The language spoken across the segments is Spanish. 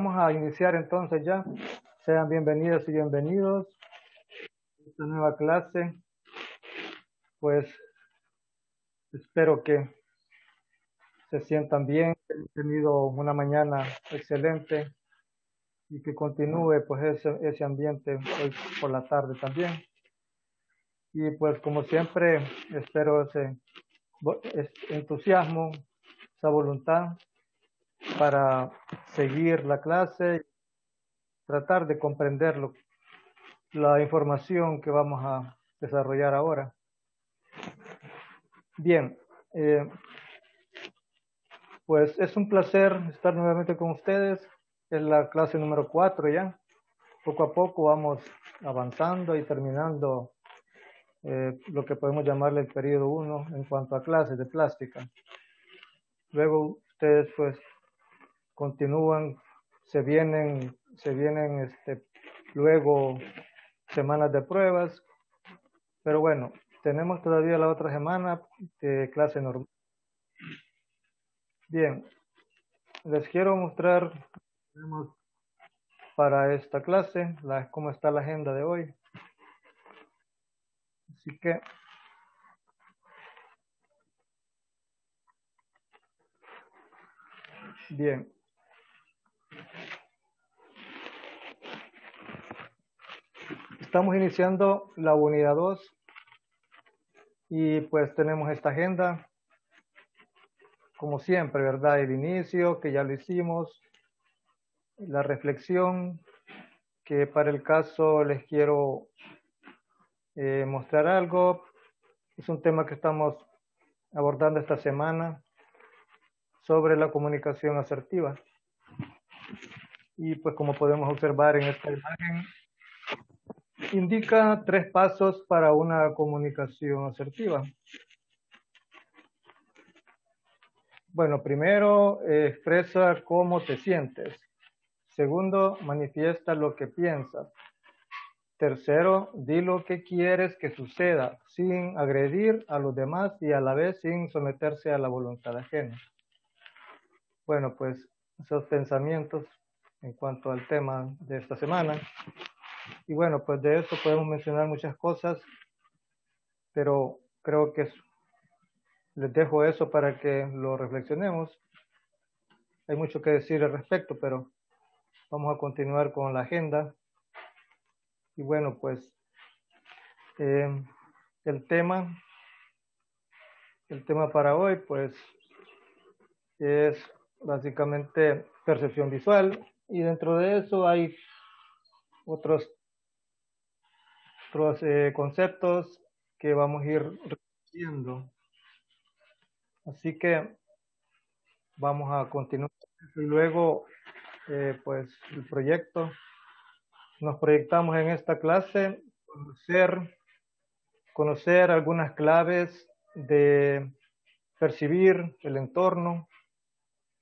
vamos a iniciar entonces ya. Sean bienvenidas y bienvenidos a esta nueva clase. Pues espero que se sientan bien, que hayan tenido una mañana excelente y que continúe pues ese ambiente hoy por la tarde también. Y pues como siempre espero ese entusiasmo, esa voluntad para seguir la clase y tratar de comprender la información que vamos a desarrollar ahora. Bien, pues es un placer estar nuevamente con ustedes. Es la clase número 4 ya. Poco a poco vamos avanzando y terminando lo que podemos llamarle el periodo 1 en cuanto a clases de plástica. Luego ustedes pues continúan, se vienen luego semanas de pruebas, pero bueno, tenemos todavía la otra semana de clase normal. Bien, les quiero mostrar para esta clase cómo está la agenda de hoy. Así que bien. Estamos iniciando la unidad 2 y pues tenemos esta agenda, como siempre, ¿verdad? El inicio, que ya lo hicimos, la reflexión, que para el caso les quiero mostrar algo. Es un tema que estamos abordando esta semana sobre la comunicación asertiva. Y pues como podemos observar en esta imagen, indica 3 pasos para una comunicación asertiva. Bueno, primero, expresa cómo te sientes. Segundo, manifiesta lo que piensas. Tercero, di lo que quieres que suceda sin agredir a los demás y a la vez sin someterse a la voluntad ajena. Bueno, pues esos pensamientos en cuanto al tema de esta semana. Y bueno, pues de eso podemos mencionar muchas cosas, pero creo que les dejo eso para que lo reflexionemos. Hay mucho que decir al respecto, pero vamos a continuar con la agenda. Y bueno, pues el tema para hoy, pues es básicamente percepción visual, y dentro de eso hay otros conceptos que vamos a ir repitiendo. Así que vamos a continuar y luego pues el proyecto. Nos proyectamos en esta clase conocer algunas claves de percibir el entorno.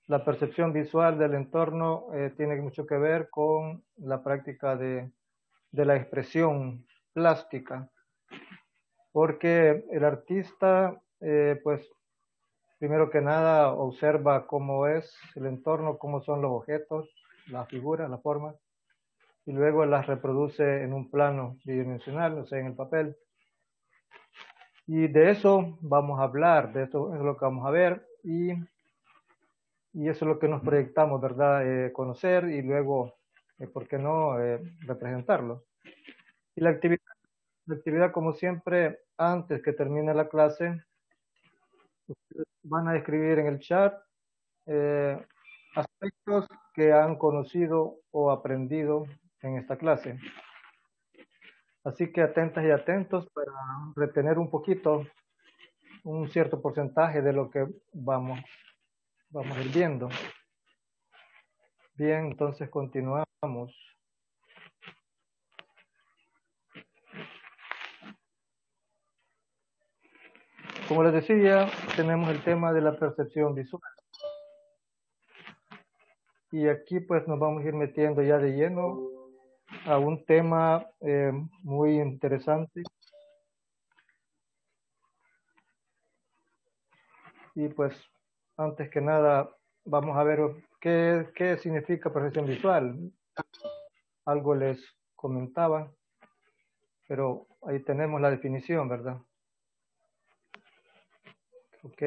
La percepción visual del entorno tiene mucho que ver con la práctica de la expresión plástica, porque el artista, pues, primero que nada observa cómo es el entorno, cómo son los objetos, las figuras, las formas, y luego las reproduce en un plano tridimensional, o sea, en el papel. Y de eso vamos a hablar, de eso es lo que vamos a ver, y eso es lo que nos proyectamos, ¿verdad? Conocer y luego, ¿por qué no?, representarlo. Y la actividad, como siempre, antes que termine la clase, van a escribir en el chat aspectos que han conocido o aprendido en esta clase. Así que atentas y atentos para retener un poquito, un cierto porcentaje de lo que vamos a ir viendo. Bien, entonces continuamos. Como les decía, tenemos el tema de la percepción visual. Y aquí pues nos vamos a ir metiendo ya de lleno a un tema muy interesante. Y pues antes que nada vamos a ver ¿qué significa percepción visual? Algo les comentaba, pero ahí tenemos la definición, ¿verdad? Ok.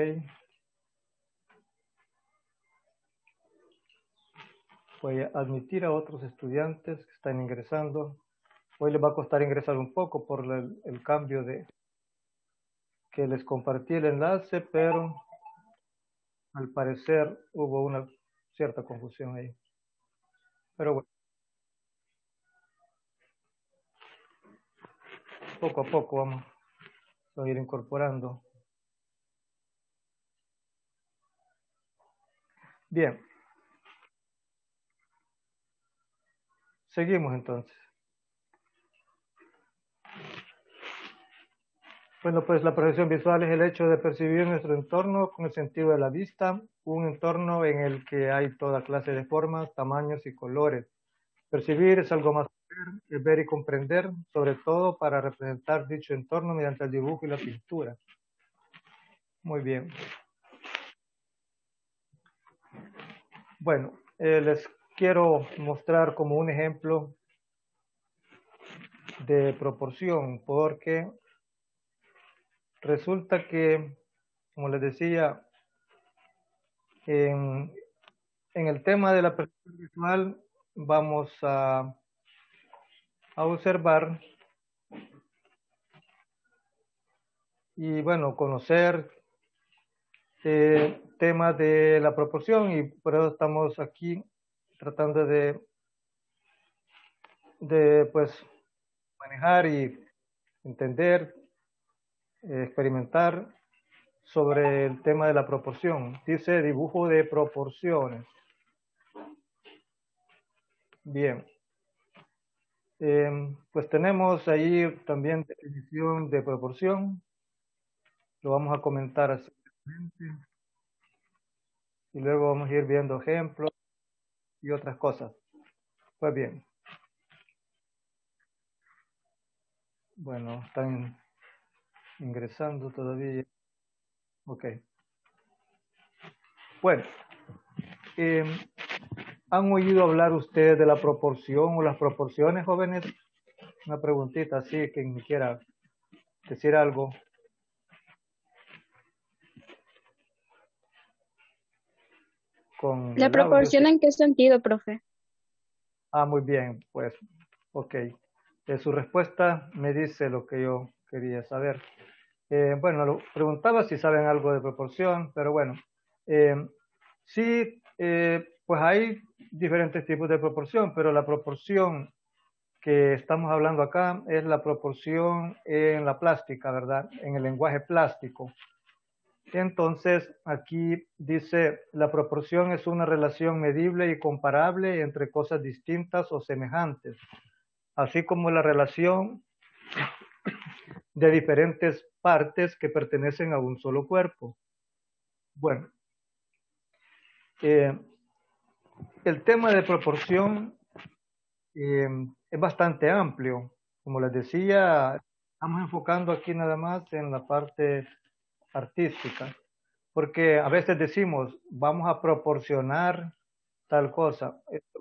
Voy a admitir a otros estudiantes que están ingresando. Hoy les va a costar ingresar un poco por el cambio de que les compartí el enlace, pero al parecer hubo una cierta confusión ahí. Pero bueno, poco a poco vamos a ir incorporando. Bien. Seguimos entonces. Bueno, pues la percepción visual es el hecho de percibir nuestro entorno con el sentido de la vista, un entorno en el que hay toda clase de formas, tamaños y colores. Percibir es algo más que ver y comprender, sobre todo para representar dicho entorno mediante el dibujo y la pintura. Muy bien. Bueno, les quiero mostrar como un ejemplo de proporción, porque resulta que, como les decía, en el tema de la percepción visual vamos a observar y, bueno, conocer temas de la proporción, y por eso estamos aquí tratando de pues manejar y entender, experimentar sobre el tema de la proporción. Dice dibujo de proporciones. Bien. Pues tenemos ahí también definición de proporción. Lo vamos a comentar así. Y luego vamos a ir viendo ejemplos y otras cosas. Pues bien. Bueno, están ingresando todavía. Ok. Bueno, ¿han oído hablar ustedes de la proporción o las proporciones, jóvenes? Una preguntita así, quien me quiera decir algo. Con ¿La el audio. proporción en qué sentido, profe? Ah, muy bien, pues, ok. Su respuesta me dice lo que yo quería saber. Bueno, lo preguntaba si saben algo de proporción, pero bueno, sí, pues hay diferentes tipos de proporción, pero la proporción que estamos hablando acá es la proporción en la plástica, ¿verdad? En el lenguaje plástico. Entonces, aquí dice, la proporción es una relación medible y comparable entre cosas distintas o semejantes, así como la relación de diferentes partes que pertenecen a un solo cuerpo. Bueno, el tema de proporción es bastante amplio. Como les decía, estamos enfocando aquí nada más en la parte artística, porque a veces decimos, vamos a proporcionar tal cosa. Esto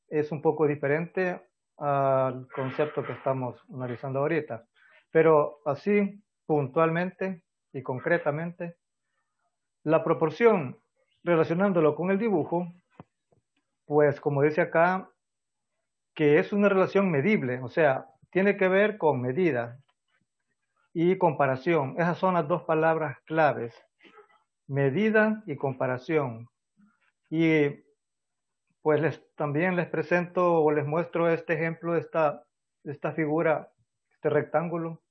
es un poco diferente al concepto que estamos analizando ahorita, pero así puntualmente y concretamente, la proporción, relacionándolo con el dibujo, pues como dice acá, que es una relación medible, o sea, tiene que ver con medida y comparación. Esas son las dos palabras claves, medida y comparación. Y pues también les presento o les muestro este ejemplo, esta figura, este rectángulo.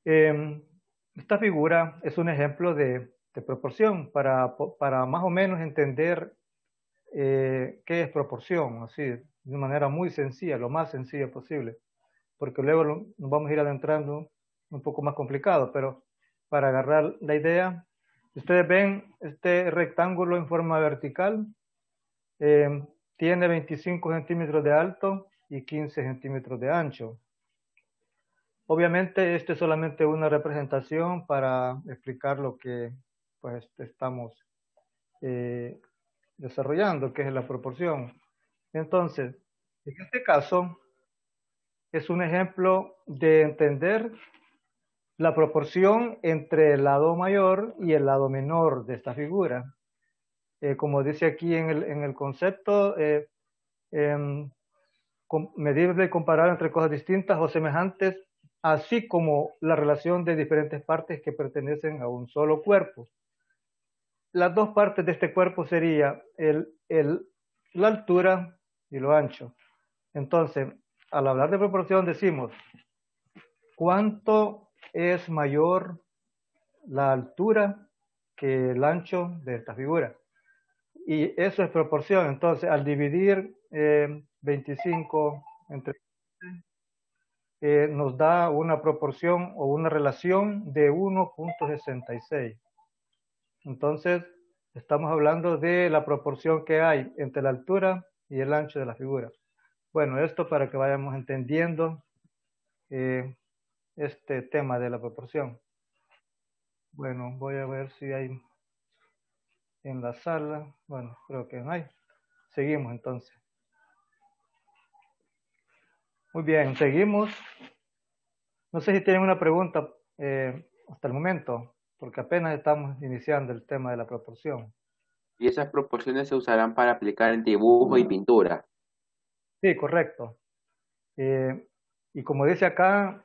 Esta figura es un ejemplo de proporción para más o menos entender qué es proporción, así, de una manera muy sencilla, lo más sencilla posible, porque luego nos vamos a ir adentrando un poco más complicado, pero para agarrar la idea, ustedes ven este rectángulo en forma vertical, eh, tiene 25 centímetros de alto y 15 centímetros de ancho. Obviamente, esto es solamente una representación para explicar lo que pues estamos desarrollando, que es la proporción. Entonces, en este caso, es un ejemplo de entender la proporción entre el lado mayor y el lado menor de esta figura. Como dice aquí en el concepto, medible y comparable entre cosas distintas o semejantes, así como la relación de diferentes partes que pertenecen a un solo cuerpo. Las dos partes de este cuerpo sería la altura y lo ancho. Entonces, al hablar de proporción decimos, ¿cuánto es mayor la altura que el ancho de esta figura? Y eso es proporción. Entonces, al dividir 25 entre nos da una proporción o una relación de 1.66. Entonces, estamos hablando de la proporción que hay entre la altura y el ancho de la figura. Bueno, esto para que vayamos entendiendo este tema de la proporción. Bueno, voy a ver si hay en la sala. Bueno, creo que no hay. Seguimos entonces. Muy bien, seguimos. No sé si tienen una pregunta hasta el momento, porque apenas estamos iniciando el tema de la proporción. Y esas proporciones se usarán para aplicar en dibujo y pintura. Sí, correcto. Y como dice acá,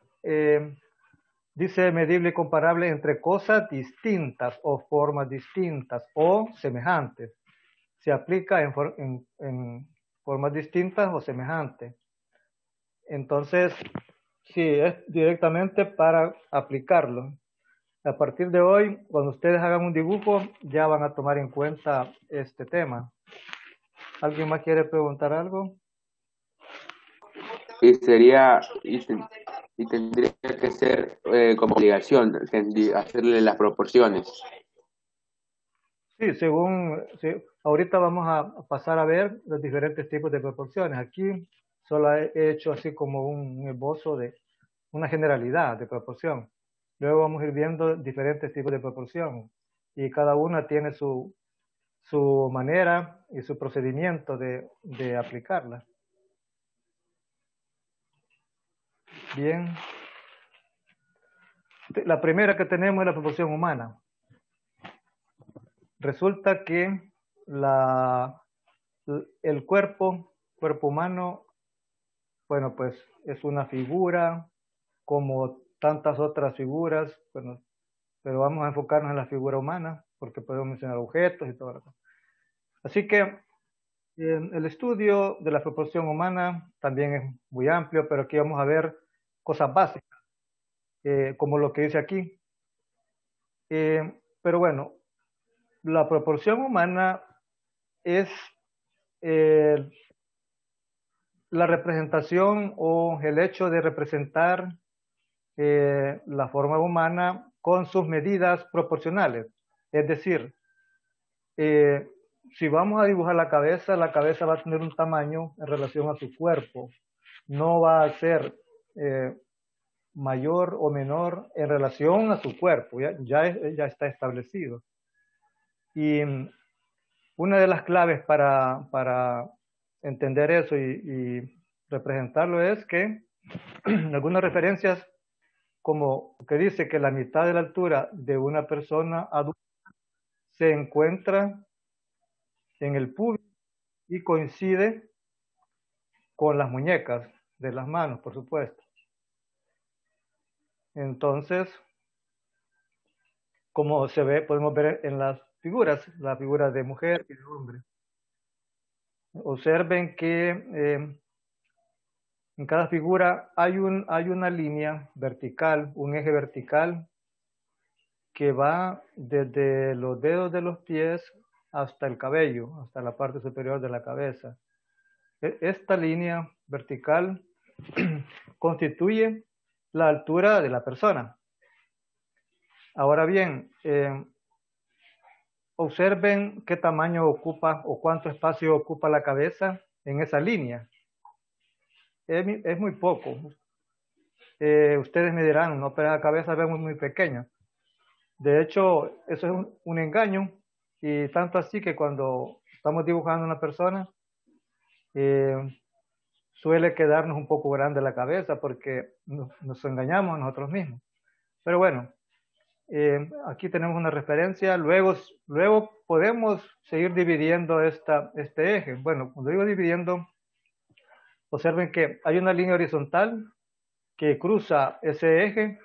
dice medible y comparable entre cosas distintas o formas distintas o semejantes. Se aplica en formas distintas o semejantes. Entonces, sí, es directamente para aplicarlo. A partir de hoy, cuando ustedes hagan un dibujo, ya van a tomar en cuenta este tema. ¿Alguien más quiere preguntar algo? Y tendría que ser como obligación hacerle las proporciones. Sí, sí, ahorita vamos a pasar a ver los diferentes tipos de proporciones. Aquí solo he hecho así como un esbozo de una generalidad de proporción. Luego vamos a ir viendo diferentes tipos de proporción y cada una tiene su manera y su procedimiento de aplicarla. Bien. La primera que tenemos es la proporción humana. Resulta que el cuerpo humano, bueno, pues es una figura como tantas otras figuras, bueno, pero vamos a enfocarnos en la figura humana porque podemos mencionar objetos y todo lo demás. Así que el estudio de la proporción humana también es muy amplio, pero aquí vamos a ver cosas básicas, como lo que dice aquí. Pero bueno, la proporción humana es la representación o el hecho de representar la forma humana con sus medidas proporcionales. Es decir, si vamos a dibujar la cabeza va a tener un tamaño en relación a su cuerpo. No va a ser mayor o menor en relación a su cuerpo. Ya está establecido. Y una de las claves para entender eso y representarlo es que algunas referencias como que dice que la mitad de la altura de una persona adulta se encuentra en el pubis y coincide con las muñecas de las manos, por supuesto. Entonces, como se ve, podemos ver en las figuras, la figura de mujer y de hombre. Observen que en cada figura hay una línea vertical, un eje vertical que va desde los dedos de los pies hasta el cabello, hasta la parte superior de la cabeza. Esta línea vertical constituye la altura de la persona. Ahora bien, observen qué tamaño ocupa o cuánto espacio ocupa la cabeza en esa línea. Es muy poco. Ustedes me dirán, no, pero la cabeza vemos muy pequeña. De hecho, eso es un engaño Y tanto así que cuando estamos dibujando a una persona, suele quedarnos un poco grande la cabeza porque nos engañamos a nosotros mismos. Pero bueno, aquí tenemos una referencia. Luego podemos seguir dividiendo este eje. Bueno, cuando digo dividiendo, observen que hay una línea horizontal que cruza ese eje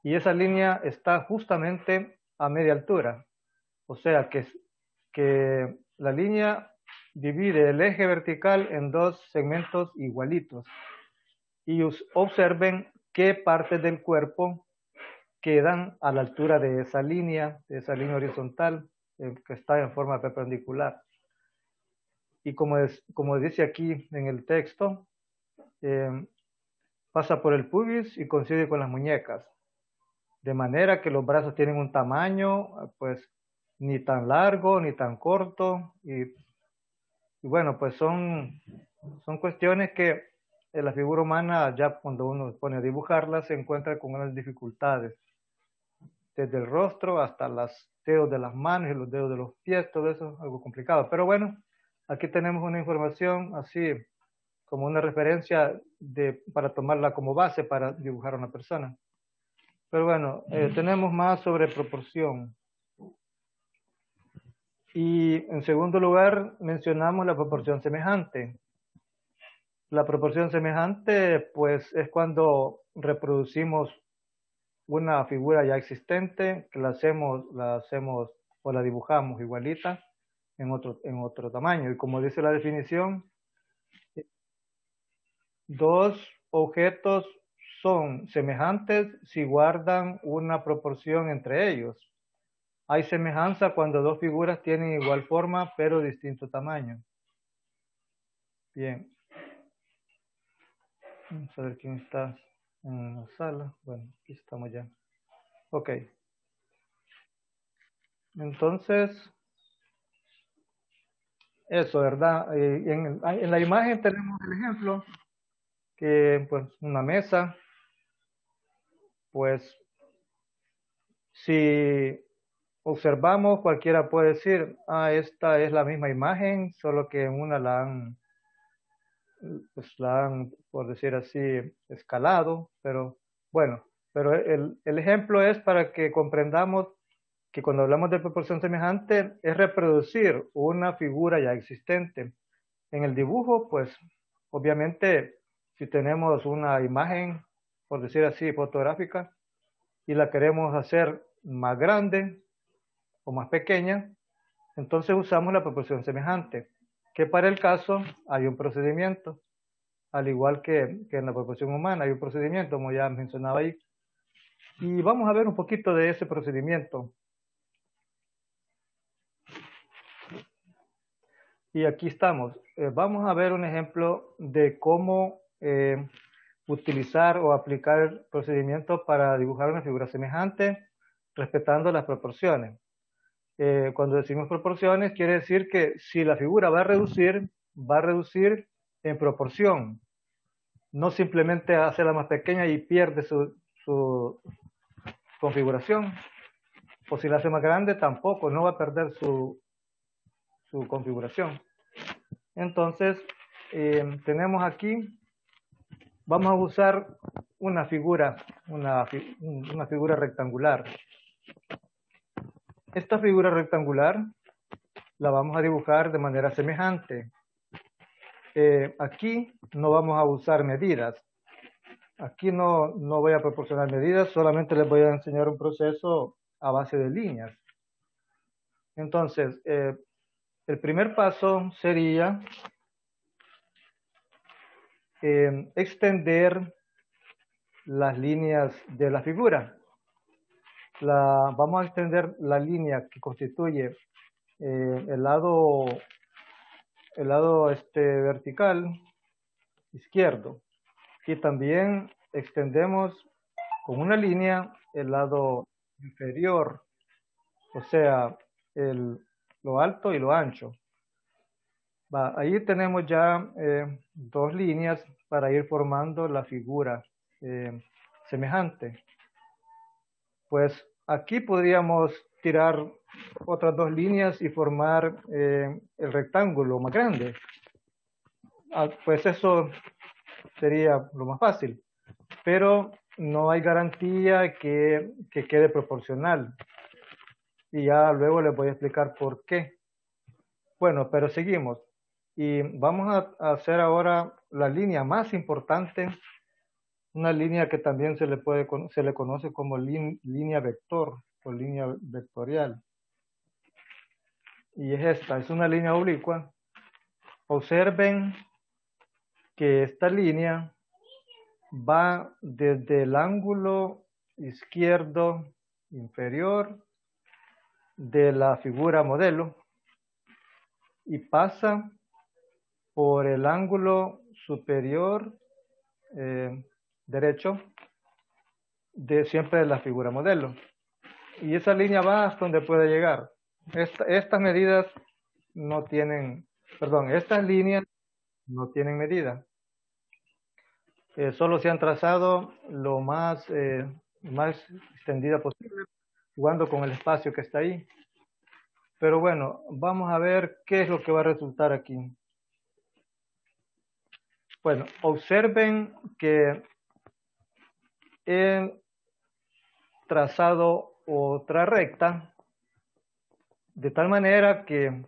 y esa línea está justamente a media altura. O sea que la línea divide el eje vertical en dos segmentos igualitos. Y observen qué partes del cuerpo quedan a la altura de esa línea horizontal que está en forma perpendicular. Y como dice aquí en el texto, pasa por el pubis y coincide con las muñecas. De manera que los brazos tienen un tamaño, pues, ni tan largo ni tan corto. Y bueno, pues son cuestiones que en la figura humana, ya cuando uno se pone a dibujarla, se encuentra con unas dificultades. Desde el rostro hasta los dedos de las manos y los dedos de los pies, todo eso es algo complicado. Pero bueno, aquí tenemos una información así como una referencia para tomarla como base para dibujar a una persona. Pero bueno, tenemos más sobre proporción. Y en segundo lugar, mencionamos la proporción semejante. La proporción semejante, pues, es cuando reproducimos una figura ya existente, que la hacemos o la dibujamos igualita en otro tamaño. Y como dice la definición, dos objetos son semejantes si guardan una proporción entre ellos. Hay semejanza cuando dos figuras tienen igual forma pero distinto tamaño. Bien. Vamos a ver quién está en la sala. Bueno, aquí estamos ya. Ok. Entonces, eso, ¿verdad? En la imagen tenemos el ejemplo que, pues, una mesa, pues, si observamos, cualquiera puede decir, esta es la misma imagen, solo que en una pues la han, por decir así, escalado, pero bueno, pero el ejemplo es para que comprendamos que cuando hablamos de proporción semejante es reproducir una figura ya existente. En el dibujo, pues, obviamente, si tenemos una imagen, por decir así, fotográfica, y la queremos hacer más grande o más pequeña, entonces usamos la proporción semejante, que para el caso hay un procedimiento, al igual que en la proporción humana hay un procedimiento, como ya mencionaba ahí. Y vamos a ver un poquito de ese procedimiento. Y aquí estamos. Vamos a ver un ejemplo de cómo utilizar o aplicar el procedimiento para dibujar una figura semejante respetando las proporciones. Cuando decimos proporciones, quiere decir que si la figura va a reducir en proporción. No simplemente hacerla más pequeña y pierde su configuración. O si la hace más grande, tampoco, no va a perder su configuración. Entonces, tenemos aquí, vamos a usar una figura rectangular. Esta figura rectangular la vamos a dibujar de manera semejante. Aquí no vamos a usar medidas. Aquí no voy a proporcionar medidas, solamente les voy a enseñar un proceso a base de líneas. Entonces, el primer paso sería extender las líneas de la figura. Vamos a extender la línea que constituye el lado vertical izquierdo, y también extendemos con una línea el lado inferior, o sea, lo alto y lo ancho. Ahí tenemos ya dos líneas para ir formando la figura semejante. Pues aquí podríamos tirar otras dos líneas y formar el rectángulo más grande. Pues eso sería lo más fácil, pero no hay garantía que quede proporcional. Y ya luego les voy a explicar por qué. Bueno, pero seguimos. Y vamos a hacer ahora la línea más importante, una línea que también se le conoce como línea vector o línea vectorial. Y es esta, es una línea oblicua. Observen que esta línea va desde el ángulo izquierdo inferior de la figura modelo y pasa por el ángulo superior derecho de siempre de la figura modelo. Y esa línea va hasta donde puede llegar. Estas medidas no tienen, perdón, estas líneas no tienen medida. Solo se han trazado lo más extendida posible, jugando con el espacio que está ahí. Pero bueno, vamos a ver qué es lo que va a resultar aquí. Bueno, observen que he trazado otra recta de tal manera que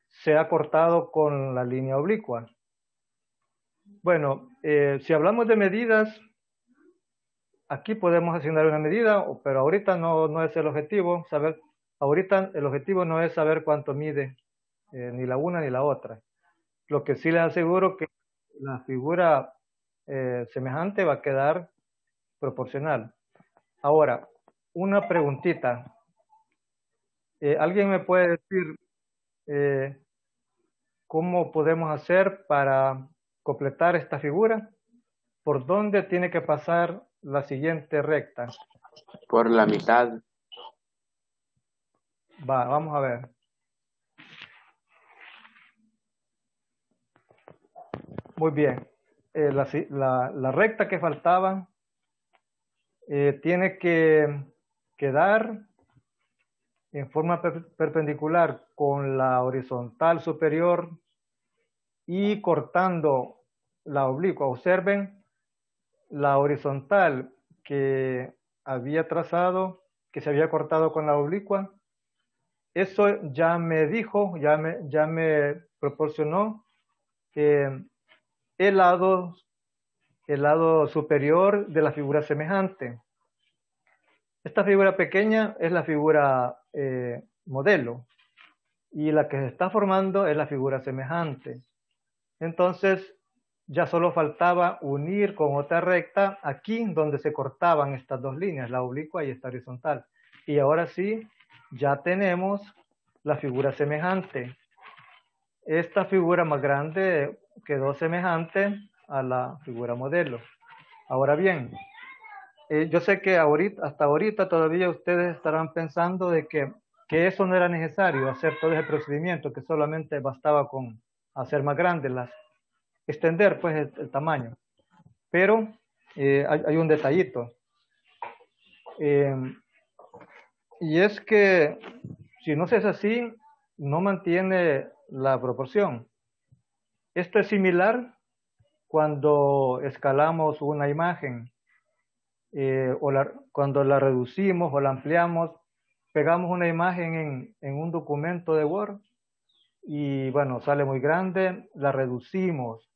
se ha cortado con la línea oblicua. Bueno, si hablamos de medidas, aquí podemos asignar una medida, pero ahorita no es el objetivo saber. Ahorita el objetivo no es saber cuánto mide ni la una ni la otra. Lo que sí les aseguro que la figura semejante va a quedar proporcional. Ahora, una preguntita. ¿Alguien me puede decir cómo podemos hacer para completar esta figura? ¿Por dónde tiene que pasar la siguiente recta? Por la mitad. Vamos a ver. Muy bien. La recta que faltaba tiene que quedar en forma perpendicular con la horizontal superior y cortando la oblicua. Observen la horizontal que había trazado, que se había cortado con la oblicua. Eso ya me dijo, ya me proporcionó el lado superior de la figura semejante. Esta figura pequeña es la figura modelo y la que se está formando es la figura semejante. Entonces ya solo faltaba unir con otra recta aquí donde se cortaban estas dos líneas, la oblicua y esta horizontal. Y ahora sí, ya tenemos la figura semejante. Esta figura más grande quedó semejante a la figura modelo. Ahora bien, yo sé que hasta ahorita todavía ustedes estarán pensando de que eso no era necesario, hacer todo ese procedimiento, que solamente bastaba con hacer más grandes extender pues el tamaño. Pero hay un detallito. Y es que si no se hace así, no mantiene la proporción. Esto es similar cuando escalamos una imagen cuando la reducimos o la ampliamos, pegamos una imagen en un documento de Word y bueno, sale muy grande, la reducimos,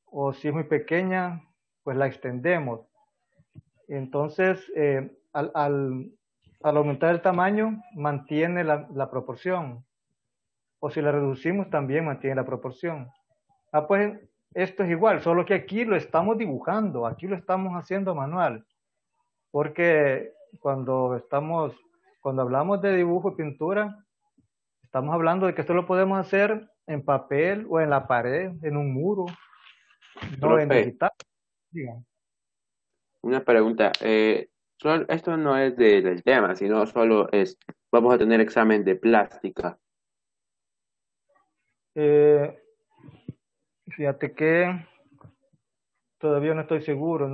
o si es muy pequeña, pues la extendemos. Entonces, al aumentar el tamaño, mantiene la proporción. O si la reducimos, también mantiene la proporción. Pues esto es igual, solo que aquí lo estamos dibujando, aquí lo estamos haciendo manual. Porque cuando hablamos de dibujo y pintura, estamos hablando de que esto lo podemos hacer en papel o en la pared, en un muro, no en Profe, digital. Digan. una pregunta. Esto no es del tema, sino solo vamos a tener examen de plástica. Fíjate que todavía no estoy seguro,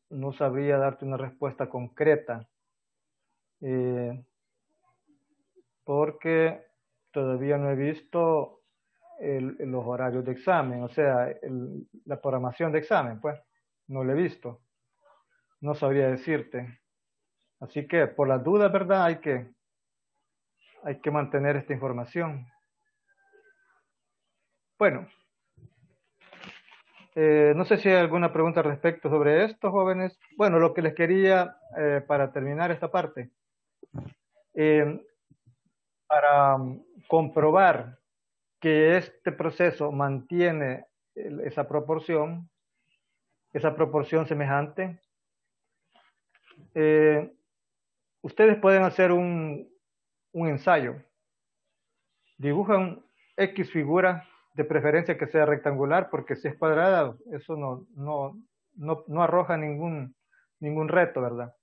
no sabría darte una respuesta concreta. porque todavía no he visto los horarios de examen, o sea, la programación de examen, pues, no lo he visto. No sabría decirte. Así que, por las dudas, ¿verdad? Hay que mantener esta información. Bueno, no sé si hay alguna pregunta al respecto sobre esto, jóvenes. Bueno, lo que les quería, para terminar esta parte, para comprobar que este proceso mantiene esa proporción semejante, ustedes pueden hacer un ensayo. Dibujan X figura, de preferencia que sea rectangular, porque si es cuadrada, eso no arroja ningún reto, ¿verdad?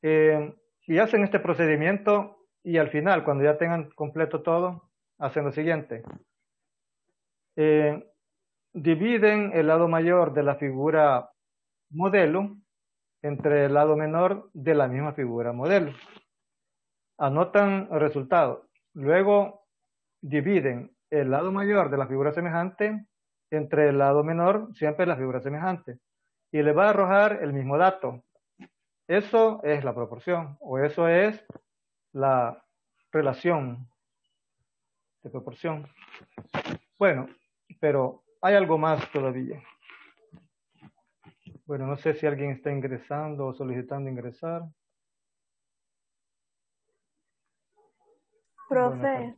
Y hacen este procedimiento y al final, cuando ya tengan completo todo, hacen lo siguiente. Dividen el lado mayor de la figura modelo entre el lado menor de la misma figura modelo. Anotan el resultado. Luego dividen el lado mayor de la figura semejante entre el lado menor, siempre la figura semejante, y le va a arrojar el mismo dato. Eso es la proporción, o eso es la relación de proporción. Bueno, pero hay algo más todavía. Bueno, no sé si alguien está ingresando o solicitando ingresar. Profe, Bueno,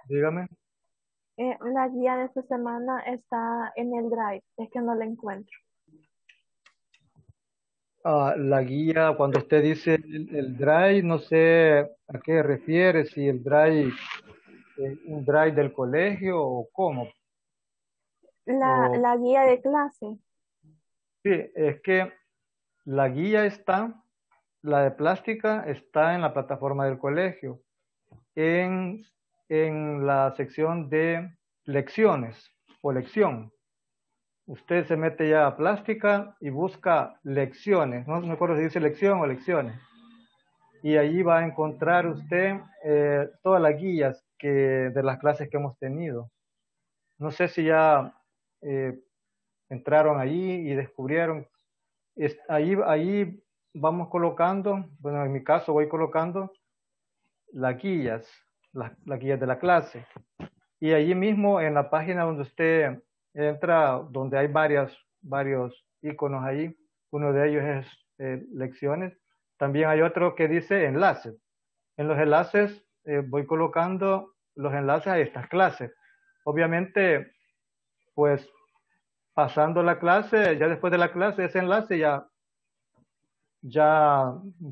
dígame. la guía de esta semana está en el Drive, es que no la encuentro. La guía, cuando usted dice el drive, no sé a qué refiere, si el drive es un drive del colegio o cómo. La guía de clase. Sí, es que la guía está, la de plástica está en la plataforma del colegio, en, en la sección de lecciones o lección. Usted se mete ya a plástica y busca lecciones, no me acuerdo si dice lección o lecciones. Y allí va a encontrar usted todas las guías de las clases que hemos tenido. No sé si ya entraron allí y descubrieron. Ahí vamos colocando, bueno, en mi caso voy colocando las guías, las guías de la clase. Y allí mismo en la página donde usted entra, donde hay varios iconos allí, uno de ellos es lecciones. También hay otro que dice enlaces. En los enlaces voy colocando los enlaces a estas clases. Obviamente, pues pasando la clase, ya después de la clase, ese enlace ya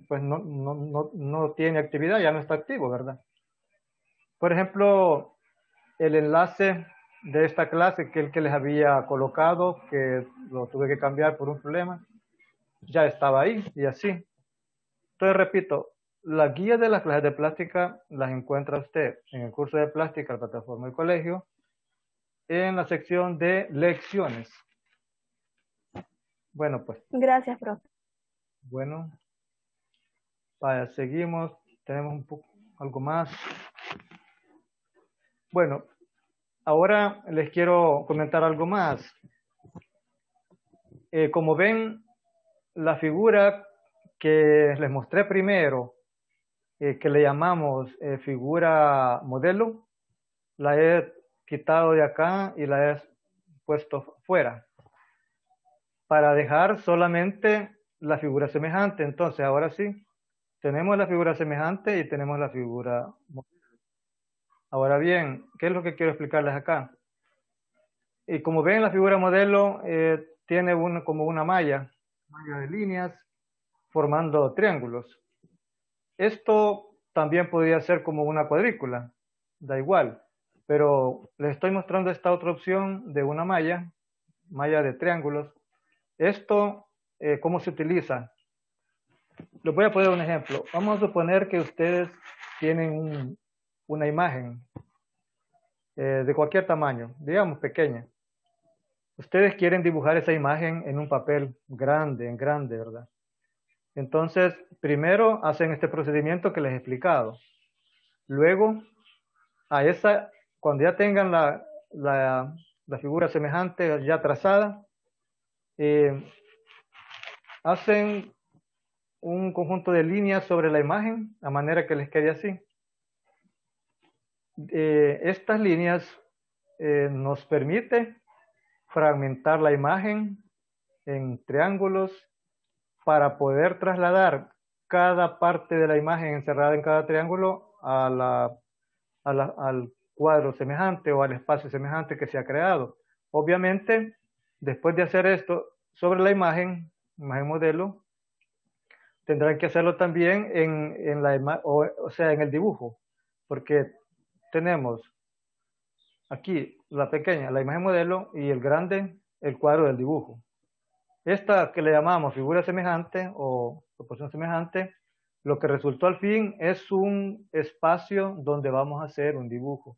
pues no tiene actividad, ya no está activo, ¿verdad? Por ejemplo, el enlace de esta clase, que el que les había colocado, que lo tuve que cambiar por un problema, ya estaba ahí y así. Entonces, repito, las guías de las clases de plástica las encuentra usted en el curso de plástica, la plataforma del colegio, en la sección de lecciones. Bueno, pues. Gracias, profe. Bueno, vaya, seguimos. Tenemos algo más. Bueno, ahora les quiero comentar algo más. Como ven, la figura que les mostré primero, que le llamamos figura modelo, la he quitado de acá y la he puesto fuera para dejar solamente la figura semejante. Entonces, ahora sí, tenemos la figura semejante y tenemos la figura modelo. Ahora bien, ¿qué es lo que quiero explicarles acá? Y como ven, la figura modelo tiene como una malla de líneas formando triángulos. Esto también podría ser como una cuadrícula, da igual, pero les estoy mostrando esta otra opción de una malla de triángulos. Esto, ¿cómo se utiliza? Les voy a poner un ejemplo. Vamos a suponer que ustedes tienen una imagen de cualquier tamaño, digamos pequeña. Ustedes quieren dibujar esa imagen en un papel grande, en grande, ¿verdad? Entonces, primero hacen este procedimiento que les he explicado. Luego, cuando ya tengan la figura semejante ya trazada, hacen un conjunto de líneas sobre la imagen, a manera que les quede así. Estas líneas nos permite fragmentar la imagen en triángulos para poder trasladar cada parte de la imagen encerrada en cada triángulo al cuadro semejante o al espacio semejante que se ha creado. Obviamente, después de hacer esto sobre la imagen modelo, tendrán que hacerlo también en el dibujo, porque tenemos aquí la pequeña, la imagen modelo, y el grande, el cuadro del dibujo. Esta que le llamamos figura semejante o proporción semejante, lo que resultó al fin es un espacio donde vamos a hacer un dibujo.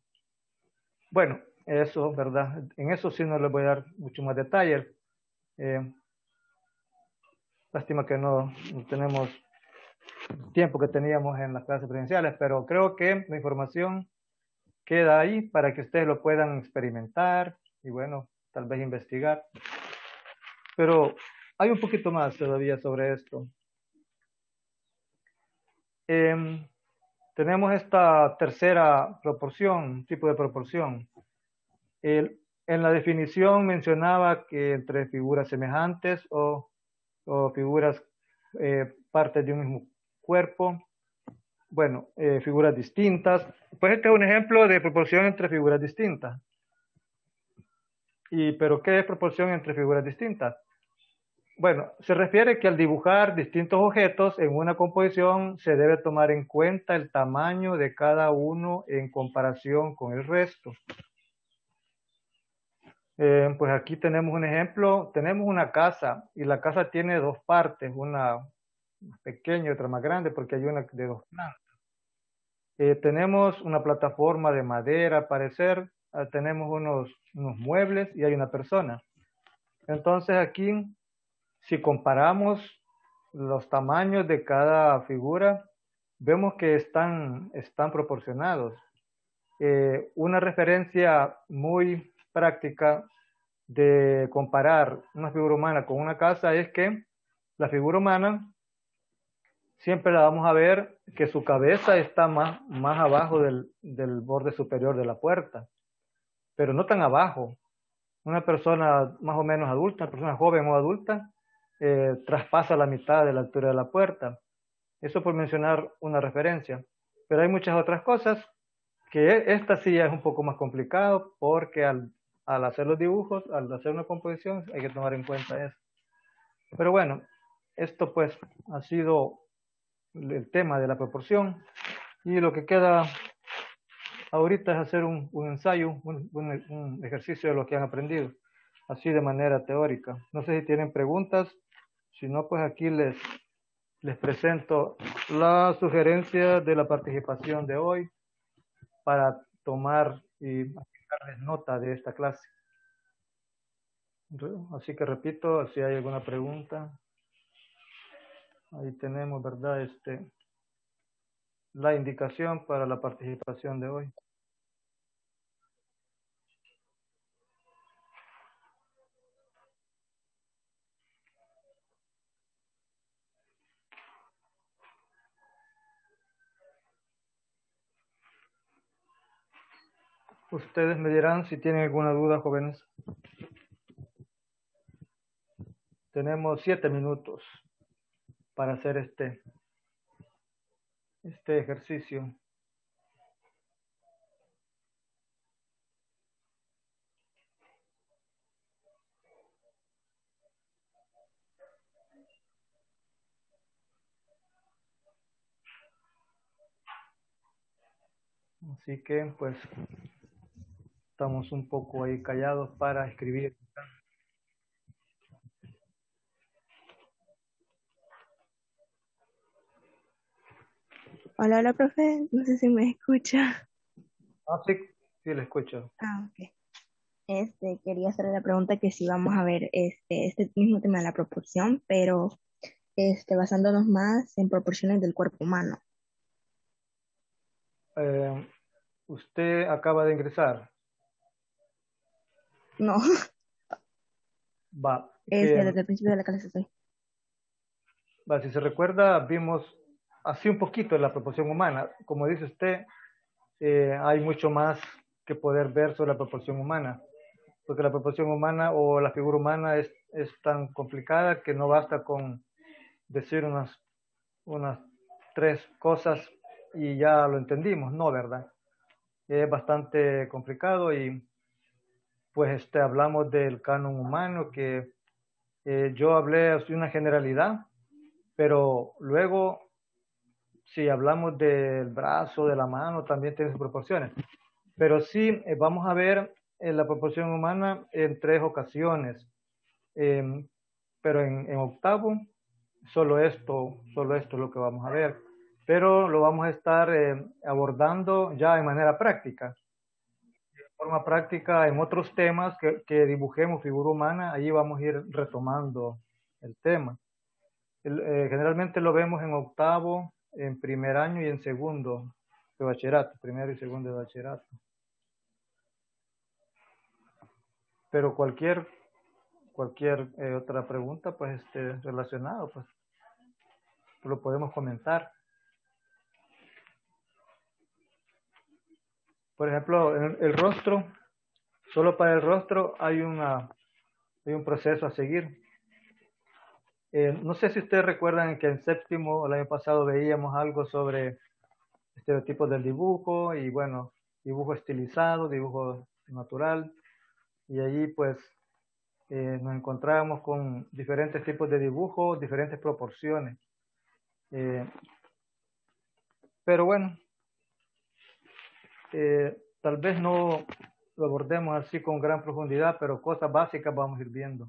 Bueno, eso, ¿verdad? En eso sí no les voy a dar mucho más detalle. Lástima que no tenemos tiempo que teníamos en las clases presenciales, pero creo que la información queda ahí para que ustedes lo puedan experimentar y bueno, tal vez investigar. Pero hay un poquito más todavía sobre esto. Tenemos esta tercera proporción, tipo de proporción. En la definición mencionaba que entre figuras semejantes o figuras partes de un mismo cuerpo, bueno, figuras distintas. Pues este es un ejemplo de proporción entre figuras distintas. ¿Pero qué es proporción entre figuras distintas? Bueno, se refiere que al dibujar distintos objetos en una composición se debe tomar en cuenta el tamaño de cada uno en comparación con el resto. Pues aquí tenemos un ejemplo. Tenemos una casa y la casa tiene dos partes, una pequeña y otra más grande porque hay una de dos plantas. Tenemos una plataforma de madera, al parecer. Tenemos unos muebles y hay una persona. Entonces aquí, si comparamos los tamaños de cada figura, vemos que están proporcionados. Una referencia muy práctica de comparar una figura humana con una casa es que la figura humana siempre la vamos a ver que su cabeza está más abajo del borde superior de la puerta, pero no tan abajo. Una persona más o menos adulta, una persona joven o adulta, traspasa la mitad de la altura de la puerta. Eso por mencionar una referencia. Pero hay muchas otras cosas que esta sí es un poco más complicado porque al hacer los dibujos, al hacer una composición, hay que tomar en cuenta eso. Pero bueno, esto pues ha sido el tema de la proporción y lo que queda ahorita es hacer un ensayo, un ejercicio de lo que han aprendido, así de manera teórica. No sé si tienen preguntas, si no pues aquí les presento la sugerencia de la participación de hoy para tomar y darles nota de esta clase. Así que repito, si hay alguna pregunta. Ahí tenemos, ¿verdad? La indicación para la participación de hoy. Ustedes me dirán si tienen alguna duda, jóvenes. Tenemos 7 minutos para hacer este ejercicio. Así que, pues, estamos un poco ahí callados para escribir. Hola, hola, profe. No sé si me escucha. Sí, sí, le escucho. Ok. Quería hacerle la pregunta que si vamos a ver este mismo tema de la proporción, pero basándonos más en proporciones del cuerpo humano. Usted acaba de ingresar. No, Va, desde el principio de la clase estoy. va, si se recuerda, vimos así un poquito la proporción humana. Como dice usted, hay mucho más que poder ver sobre la proporción humana, porque la proporción humana o la figura humana es tan complicada que no basta con decir unas tres cosas y ya lo entendimos, ¿no? ¿Verdad? Es bastante complicado y pues hablamos del canon humano que yo hablé de una generalidad, pero luego si hablamos del brazo, de la mano, también tiene sus proporciones. Pero sí, vamos a ver la proporción humana en tres ocasiones. Pero en octavo, solo esto es lo que vamos a ver. Pero lo vamos a estar abordando ya de manera práctica. De forma práctica en otros temas que dibujemos figura humana, ahí vamos a ir retomando el tema. Generalmente lo vemos en octavo, en primer año y en segundo de bachillerato, primero y segundo de bachillerato. Pero cualquier otra pregunta, pues relacionado, pues lo podemos comentar. Por ejemplo, el rostro, solo para el rostro hay un proceso a seguir. No sé si ustedes recuerdan que en séptimo, el año pasado, veíamos algo sobre estereotipos del dibujo y bueno, dibujo estilizado, dibujo natural, y allí pues nos encontrábamos con diferentes tipos de dibujos, diferentes proporciones. Pero bueno, tal vez no lo abordemos así con gran profundidad, pero cosas básicas vamos a ir viendo.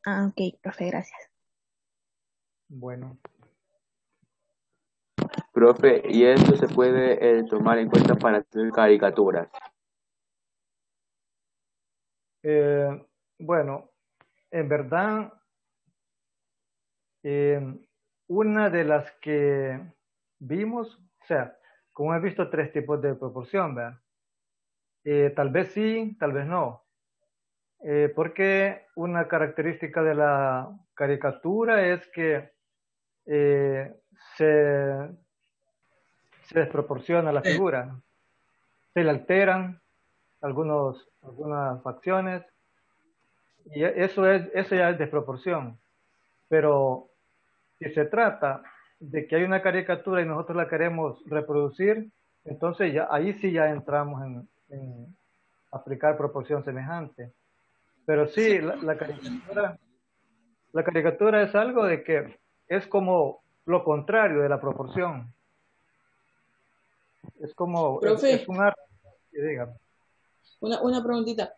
Ok, profe, gracias. Bueno. Profe, ¿y esto se puede tomar en cuenta para hacer caricaturas? Bueno, en verdad, una de las que vimos, o sea, como he visto tres tipos de proporción, ¿verdad? Tal vez sí, tal vez no. Porque una característica de la caricatura es que se desproporciona la figura, se le alteran algunas facciones y eso ya es desproporción. Pero si se trata de que hay una caricatura y nosotros la queremos reproducir, entonces ahí sí ya entramos en aplicar proporción semejante. Pero sí, la caricatura es algo de que es como lo contrario de la proporción. Es como, Profe, es un arte, que diga. una preguntita.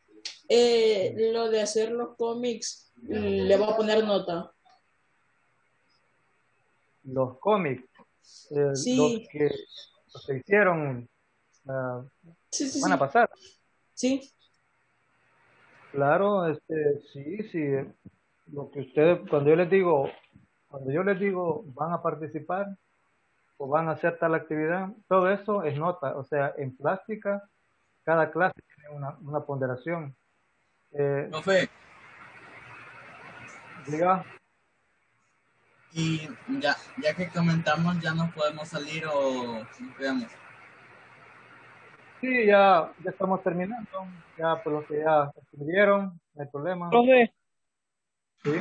Lo de hacer los cómics, le voy a poner nota. Los cómics, Sí, los que hicieron la sí, sí, semana sí. pasada. Sí, Claro, sí, lo que ustedes, cuando yo les digo van a participar o van a hacer tal actividad, todo eso es nota, o sea, en plástica, cada clase tiene una ponderación. Profe, Diga, y ya que comentamos, ¿ya nos podemos salir o nos quedamos? sí, ya estamos terminando, ya por lo que ya escribieron, no hay problema. Profe, Sí,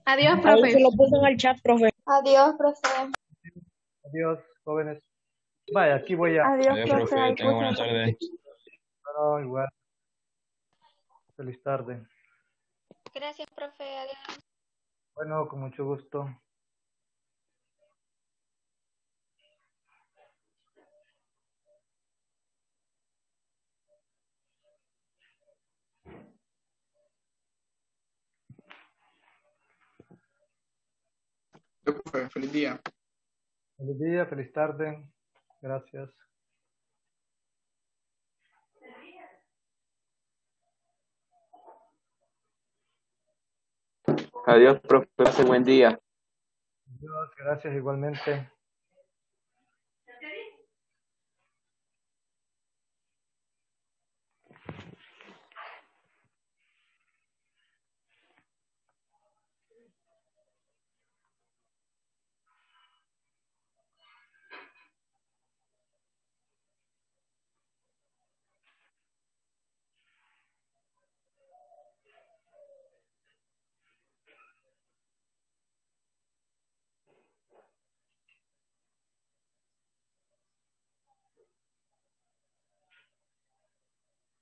Adiós, ahí profe. se lo puse en el chat, profe. Adiós, profe. adiós, jóvenes. Vaya, aquí voy a... Adiós, Adiós, profe. profe, Ahí tenga puse buena en- tarde. No, igual, feliz tarde. Gracias, profe. Adiós. Bueno, con mucho gusto. Profe, feliz día. Feliz día, feliz tarde. Gracias. Adiós, profe, pase buen día. Adiós, gracias igualmente.